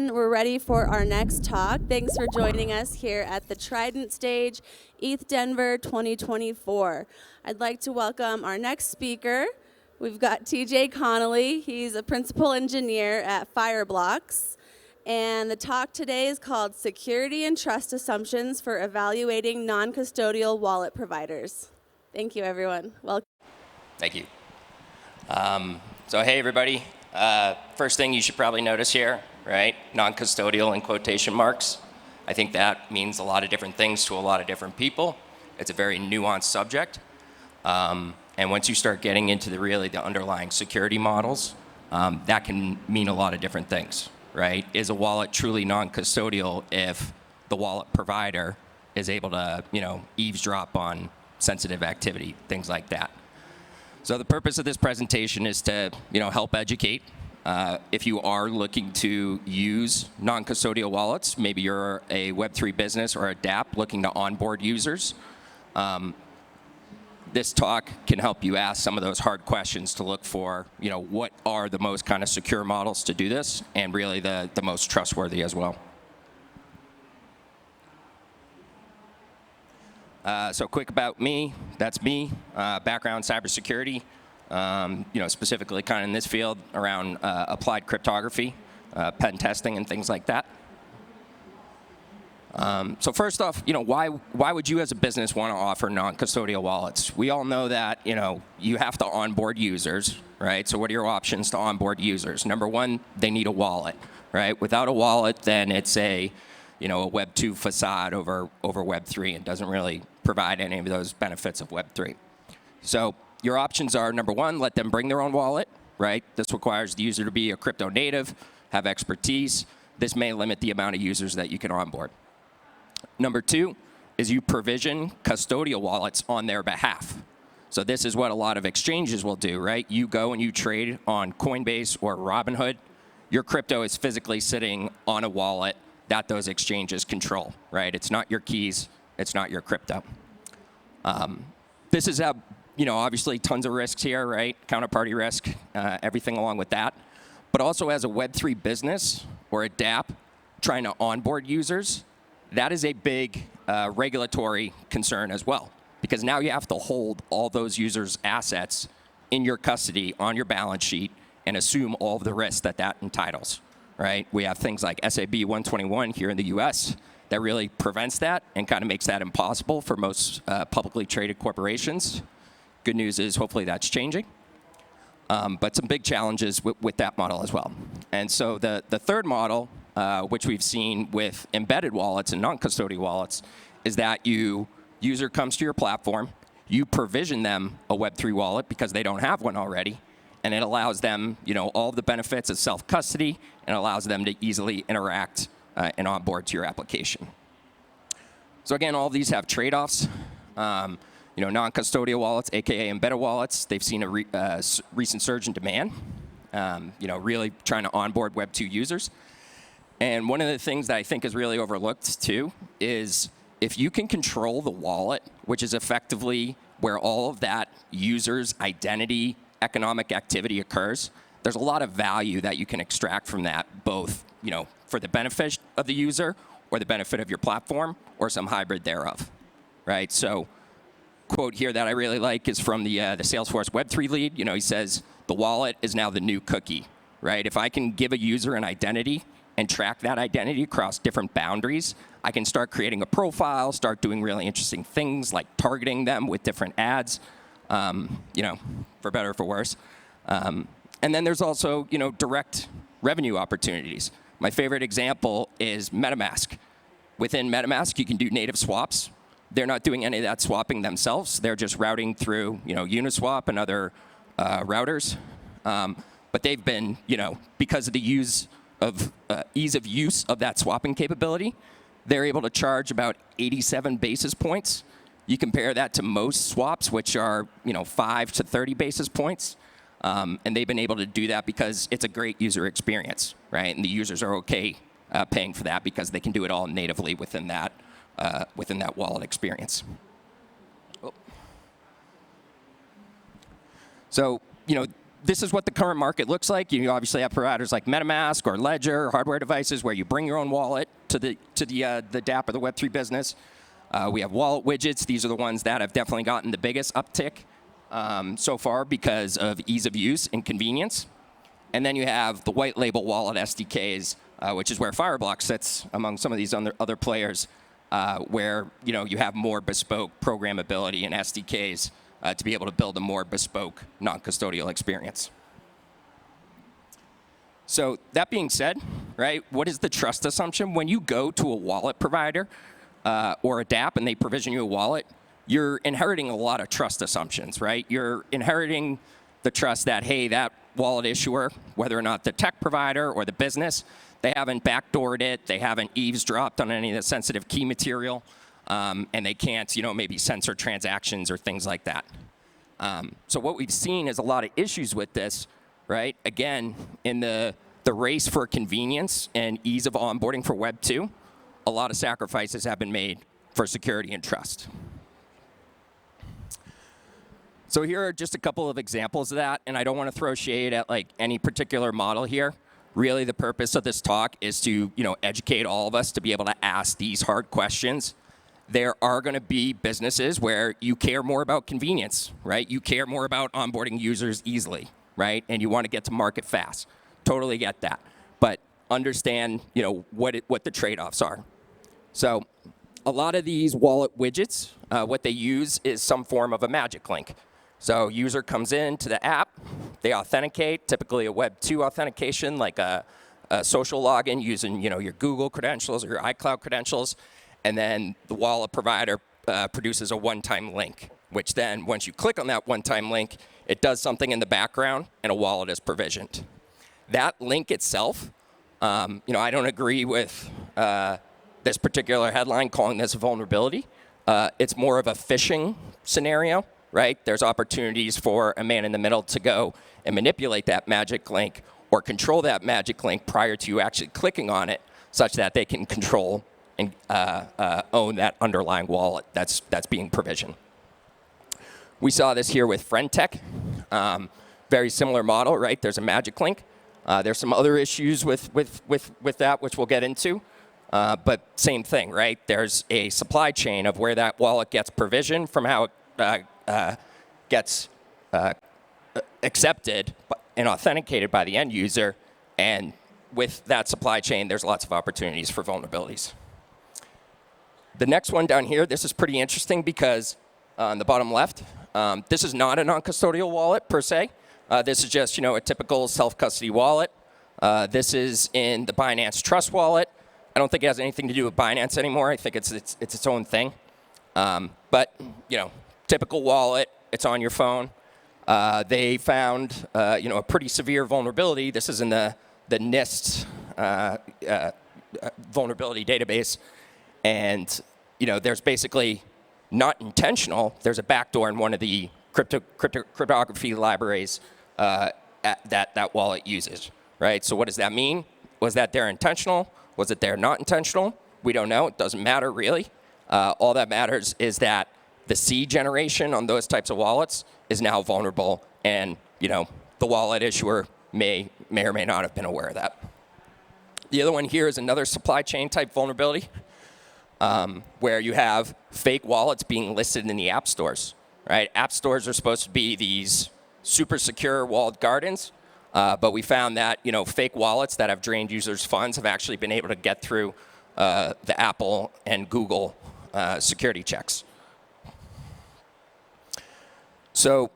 everyone. We're ready for our next talk. Thanks for joining us here at the Trident Stage, ETH Denver 2024. I'd like to welcome our next speaker. We've got TJ Connolly. He's a principal engineer at Fireblocks. And the talk today is called Security and Trust Assumptions for Evaluating Non-Custodial Wallet Providers. Thank you, everyone. Welcome. Thank you. So hey, everybody. First thing you should probably notice here, right? Non-custodial in quotation marks. I think that means a lot of different things to a lot of different people. It's a very nuanced subject. And once you start getting into the underlying security models, that can mean a lot of different things, right? Is a wallet truly non-custodial if the wallet provider is able to, eavesdrop on sensitive activity, things like that? So the purpose of this presentation is to, help educate. If you are looking to use non-custodial wallets, maybe you're a Web3 business or a DApp looking to onboard users, this talk can help you ask some of those hard questions to look for, what are the most kind of secure models to do this, and really the most trustworthy as well. So quick about me, that's me, background cybersecurity, specifically kind of in this field around applied cryptography, pen testing and things like that. So first off, why would you as a business want to offer non-custodial wallets? We all know that, you have to onboard users, right? So what are your options to onboard users? Number one, they need a wallet, right? Without a wallet, then it's a Web 2 facade over Web 3 and doesn't really provide any of those benefits of Web 3. So your options are, number one, let them bring their own wallet, right? This requires the user to be a crypto native, have expertise. This may limit the amount of users that you can onboard. Number two is you provision custodial wallets on their behalf. So this is what a lot of exchanges will do, right? You go and you trade on Coinbase or Robinhood. Your crypto is physically sitting on a wallet that those exchanges control, right? It's not your keys, it's not your crypto. This is obviously tons of risks here, right? Counterparty risk, everything along with that. But also as a Web3 business or a DApp trying to onboard users, that is a big regulatory concern as well, because now you have to hold all those users' assets in your custody on your balance sheet and assume all of the risk that entitles, right? We have things like SAB 121 here in the US that really prevents that and kind of makes that impossible for most publicly traded corporations. Good news is hopefully that's changing. But some big challenges with that model as well. And so the third model, which we've seen with embedded wallets and non-custodial wallets, is that user comes to your platform, you provision them a Web3 wallet because they don't have one already, and it allows them, all the benefits of self-custody, and allows them to easily interact and onboard to your application. So again, all of these have trade-offs. Non-custodial wallets, aka embedded wallets, they've seen a recent surge in demand. Really trying to onboard Web 2 users. And one of the things that I think is really overlooked too is if you can control the wallet, which is effectively where all of that user's identity, economic activity occurs, there's a lot of value that you can extract from that, both for the benefit of the user or the benefit of your platform or some hybrid thereof, right? So quote here that I really like is from the Salesforce Web3 lead. He says, the wallet is now the new cookie, right? If I can give a user an identity and track that identity across different boundaries, I can start creating a profile, start doing really interesting things like targeting them with different ads, for better or for worse. And then there's also, direct revenue opportunities. My favorite example is MetaMask. Within MetaMask, you can do native swaps. They're not doing any of that swapping themselves. They're just routing through, Uniswap and other routers. But they've been, because of the ease of use of that swapping capability, they're able to charge about 87 basis points. You compare that to most swaps, which are, 5 to 30 basis points. And they've been able to do that because it's a great user experience, right? And the users are okay paying for that because they can do it all natively within that wallet experience. Oh. So, this is what the current market looks like. You obviously have providers like MetaMask or Ledger, or hardware devices where you bring your own wallet to the DApp or the Web3 business. We have wallet widgets. These are the ones that have definitely gotten the biggest uptick so far because of ease of use and convenience. And then you have the white label wallet SDKs, which is where Fireblocks sits among some of these other players, where you have more bespoke programmability and SDKs to be able to build a more bespoke non-custodial experience. So that being said, right, what is the trust assumption? When you go to a wallet provider or a DApp and they provision you a wallet, you're inheriting a lot of trust assumptions, right? You're inheriting the trust that, hey, that wallet issuer, whether or not the tech provider or the business, they haven't backdoored it, they haven't eavesdropped on any of the sensitive key material, and they can't, maybe censor transactions or things like that. So what we've seen is a lot of issues with this, right? Again, in the race for convenience and ease of onboarding for Web 2, a lot of sacrifices have been made for security and trust. So here are just a couple of examples of that, and I don't want to throw shade at any particular model here. Really, the purpose of this talk is to educate all of us to be able to ask these hard questions. There are going to be businesses where you care more about convenience, right? You care more about onboarding users easily, right? And you want to get to market fast. Totally get that. But understand, what the trade-offs are. So a lot of these wallet widgets, what they use is some form of a magic link. So user comes in to the app, they authenticate, typically a Web 2 authentication, like a social login using your Google credentials or your iCloud credentials, and then the wallet provider produces a one-time link, which then once you click on that one-time link, it does something in the background and a wallet is provisioned. That link itself, I don't agree with this particular headline calling this a vulnerability. It's more of a phishing scenario. Right? There's opportunities for a man in the middle to go and manipulate that magic link or control that magic link prior to you actually clicking on it, such that they can control and own that underlying wallet that's being provisioned. We saw this here with FriendTech. Very similar model, right? There's a magic link. There's some other issues with that, which we'll get into. But same thing, right? There's a supply chain of where that wallet gets provisioned from how it gets accepted and authenticated by the end user, and with that supply chain, there's lots of opportunities for vulnerabilities. The next one down here, this is pretty interesting because on the bottom left, this is not a non-custodial wallet per se. This is just a typical self-custody wallet. This is in the Binance Trust wallet. I don't think it has anything to do with Binance anymore. I think it's its own thing. But typical wallet, it's on your phone. They found, a pretty severe vulnerability. This is in the NIST vulnerability database, and there's basically not intentional. There's a backdoor in one of the cryptography libraries that wallet uses, right? So what does that mean? Was that there intentional? Was it there not intentional? We don't know. It doesn't matter really. All that matters is that the seed generation on those types of wallets is now vulnerable, and the wallet issuer may or may not have been aware of that. The other one here is another supply chain type vulnerability, where you have fake wallets being listed in the app stores. Right? App stores are supposed to be these super secure walled gardens, but we found that fake wallets that have drained users' funds have actually been able to get through the Apple and Google security checks. So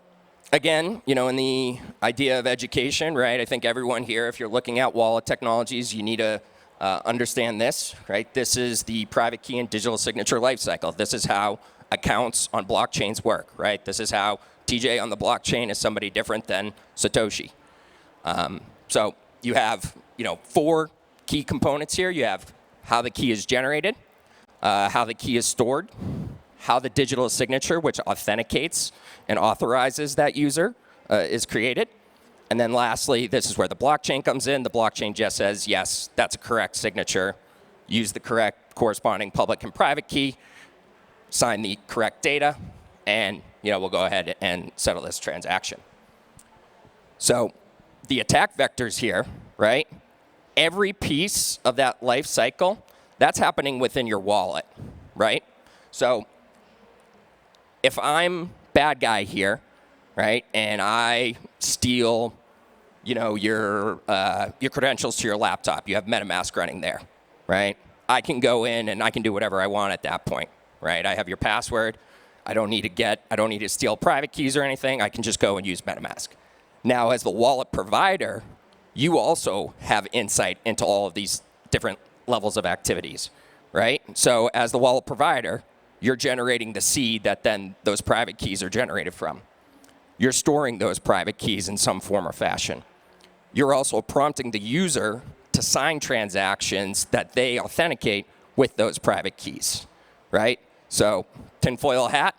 again, in the idea of education, right, I think everyone here, if you're looking at wallet technologies, you need to understand this, right? This is the private key and digital signature lifecycle. This is how accounts on blockchains work, right? This is how TJ on the blockchain is somebody different than Satoshi. So you have, 4 key components here. You have how the key is generated, how the key is stored, how the digital signature, which authenticates and authorizes that user, is created. And then lastly, this is where the blockchain comes in. The blockchain just says, yes, that's a correct signature. Use the correct corresponding public and private key, sign the correct data, and we'll go ahead and settle this transaction. So the attack vectors here, right? Every piece of that life cycle, that's happening within your wallet, right? So if I'm bad guy here, right, and I steal, your credentials to your laptop, you have MetaMask running there, right? I can go in and I can do whatever I want at that point, right? I have your password. I don't need to steal private keys or anything. I can just go and use MetaMask. Now, as the wallet provider, you also have insight into all of these different levels of activities, right? So as the wallet provider, you're generating the seed that then those private keys are generated from. You're storing those private keys in some form or fashion. You're also prompting the user to sign transactions that they authenticate with those private keys, right? So tinfoil hat,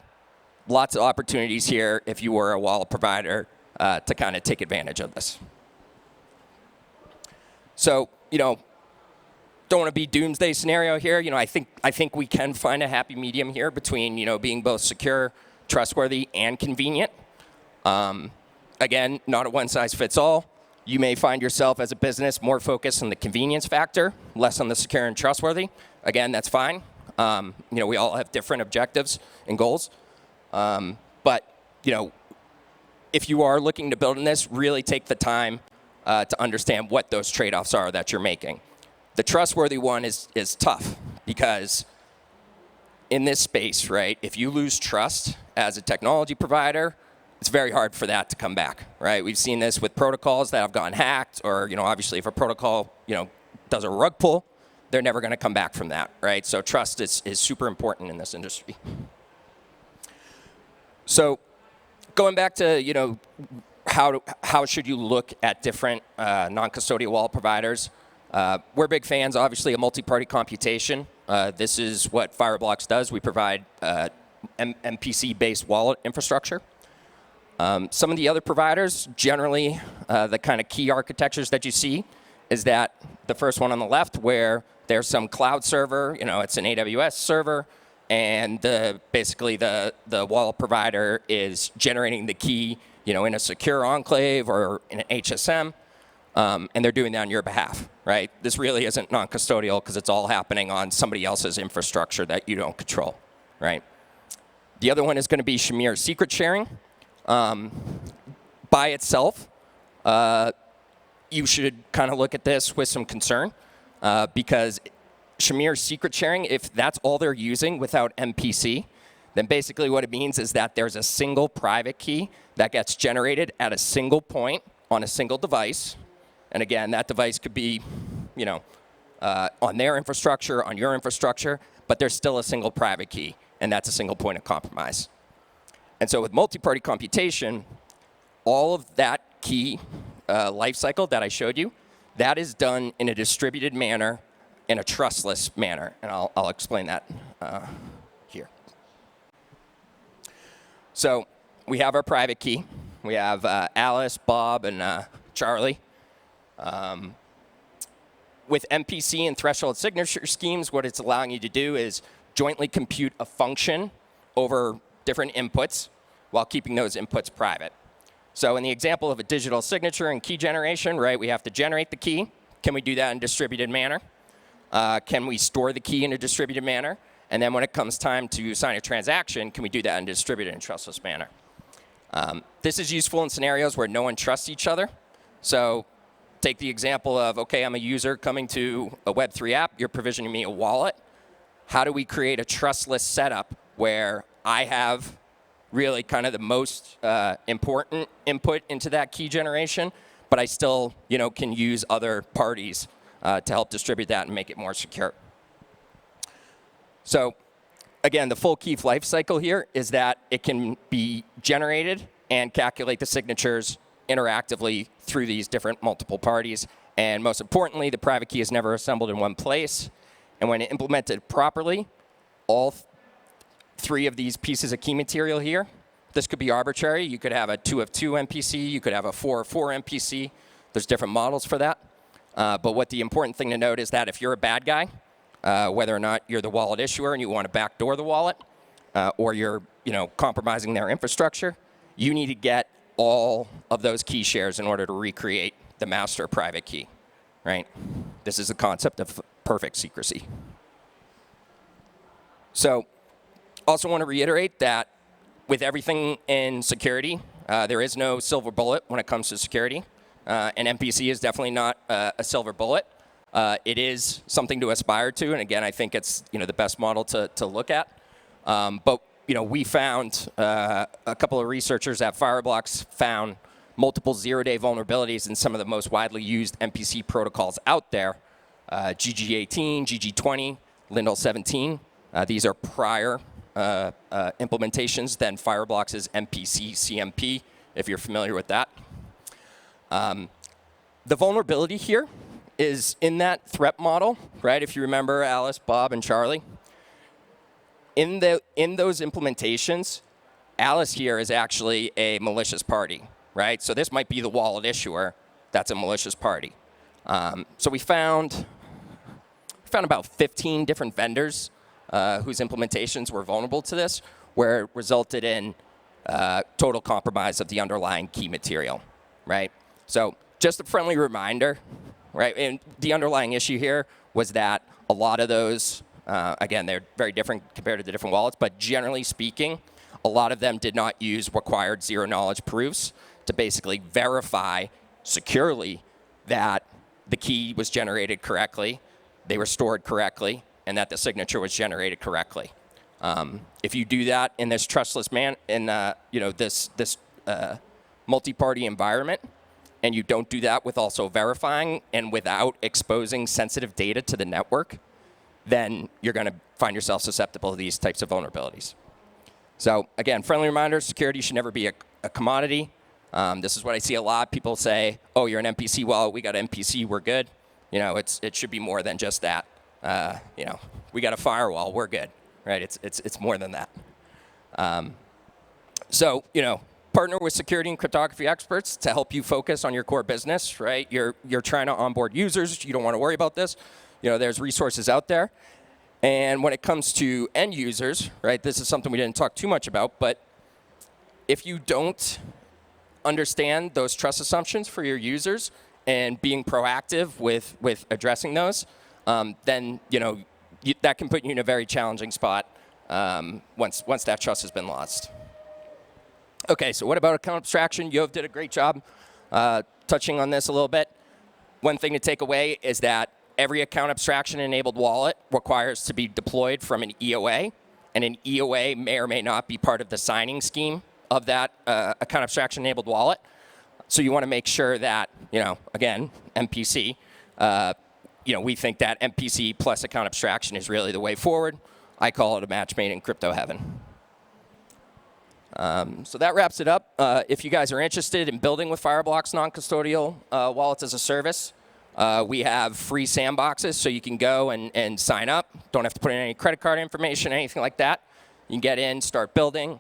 lots of opportunities here if you were a wallet provider to kind of take advantage of this. So, don't want to be doomsday scenario here. I think we can find a happy medium here between, being both secure, trustworthy, and convenient. Again, not a one-size-fits-all. You may find yourself as a business more focused on the convenience factor, less on the secure and trustworthy. Again, that's fine. We all have different objectives and goals. But if you are looking to build in this, really take the time to understand what those trade-offs are that you're making. The trustworthy one is tough because in this space, right, if you lose trust as a technology provider, it's very hard for that to come back, right? We've seen this with protocols that have gone hacked, or obviously if a protocol does a rug pull, they're never going to come back from that, right? So trust is super important in this industry. So going back to how should you look at different non-custodial wallet providers? We're big fans, obviously, of multi-party computation. This is what Fireblocks does. We provide MPC-based wallet infrastructure. Some of the other providers, generally, the kind of key architectures that you see is that the first one on the left where there's some cloud server, it's an AWS server, and basically the wallet provider is generating the key, in a secure enclave or in an HSM, and they're doing that on your behalf, right? This really isn't non-custodial because it's all happening on somebody else's infrastructure that you don't control, right? The other one is going to be Shamir secret sharing. By itself, you should kind of look at this with some concern because Shamir secret sharing, if that's all they're using without MPC, then basically what it means is that there's a single private key that gets generated at a single point on a single device. And again, that device could be, on their infrastructure, on your infrastructure, but there's still a single private key, and that's a single point of compromise. And so with multi-party computation, all of that key lifecycle that I showed you, that is done in a distributed manner, in a trustless manner. And I'll explain that here. So we have our private key. We have Alice, Bob, and Charlie. With MPC and threshold signature schemes, what it's allowing you to do is jointly compute a function over different inputs while keeping those inputs private. So in the example of a digital signature and key generation, right, we have to generate the key. Can we do that in a distributed manner? Can we store the key in a distributed manner? And then when it comes time to sign a transaction, can we do that in a distributed and trustless manner? This is useful in scenarios where no one trusts each other. So take the example of, okay, I'm a user coming to a Web3 app. You're provisioning me a wallet. How do we create a trustless setup where I have really kind of the most important input into that key generation, but I still, can use other parties to help distribute that and make it more secure? So again, the full key life cycle here is that it can be generated and calculate the signatures interactively through these different multiple parties. And most importantly, the private key is never assembled in one place. And when implemented properly, all three of these pieces of key material here, this could be arbitrary. You could have a 2 of 2 MPC. You could have a 4 of 4 MPC. There's different models for that. But what the important thing to note is that if you're a bad guy, whether or not you're the wallet issuer and you want to backdoor the wallet, or you're compromising their infrastructure, you need to get all of those key shares in order to recreate the master private key, right? This is the concept of perfect secrecy. So also want to reiterate that with everything in security, there is no silver bullet when it comes to security. And MPC is definitely not a silver bullet. It is something to aspire to, and again, I think it's the best model to look at. But we found a couple of researchers at Fireblocks found multiple zero-day vulnerabilities in some of the most widely used MPC protocols out there: GG18, GG20, Lindell 17. These are prior implementations than Fireblocks' MPC CMP, if you're familiar with that. The vulnerability here is in that threat model, right? If you remember Alice, Bob, and Charlie. In those implementations, Alice here is actually a malicious party, right? So this might be the wallet issuer that's a malicious party. So we found about 15 different vendors whose implementations were vulnerable to this, where it resulted in total compromise of the underlying key material, right? So just a friendly reminder, right? And the underlying issue here was that a lot of those, again, they're very different compared to the different wallets, but generally speaking, a lot of them did not use required zero-knowledge proofs to basically verify securely that the key was generated correctly, they were stored correctly, and that the signature was generated correctly. If you do that in this trustless this multi-party environment, and you don't do that with also verifying and without exposing sensitive data to the network, then you're going to find yourself susceptible to these types of vulnerabilities. So again, friendly reminder, security should never be a commodity. This is what I see a lot. People say, oh, you're an MPC wallet, we got MPC, we're good. It should be more than just that. We got a firewall, we're good, right? It's more than that. So, partner with security and cryptography experts to help you focus on your core business, right? You're trying to onboard users. You don't want to worry about this. There's resources out there. And when it comes to end users, right, this is something we didn't talk too much about, but if you don't understand those trust assumptions for your users and being proactive with addressing those, then, that can put you in a very challenging spot once that trust has been lost. Okay, so what about account abstraction? Yov did a great job touching on this a little bit. One thing to take away is that every account abstraction-enabled wallet requires to be deployed from an EOA, and an EOA may or may not be part of the signing scheme of that account abstraction-enabled wallet. So you want to make sure that, again, MPC, we think that MPC plus account abstraction is really the way forward. I call it a match made in crypto heaven. So that wraps it up. If you guys are interested in building with Fireblocks non-custodial wallets as a service, we have free sandboxes, so you can go and sign up. Don't have to put in any credit card information, anything like that. You can get in, start building,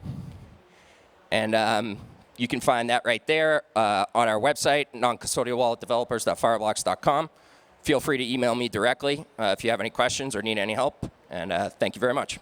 and you can find that right there on our website, noncustodialwalletdevelopers.fireblocks.com. Feel free to email me directly if you have any questions or need any help, and thank you very much.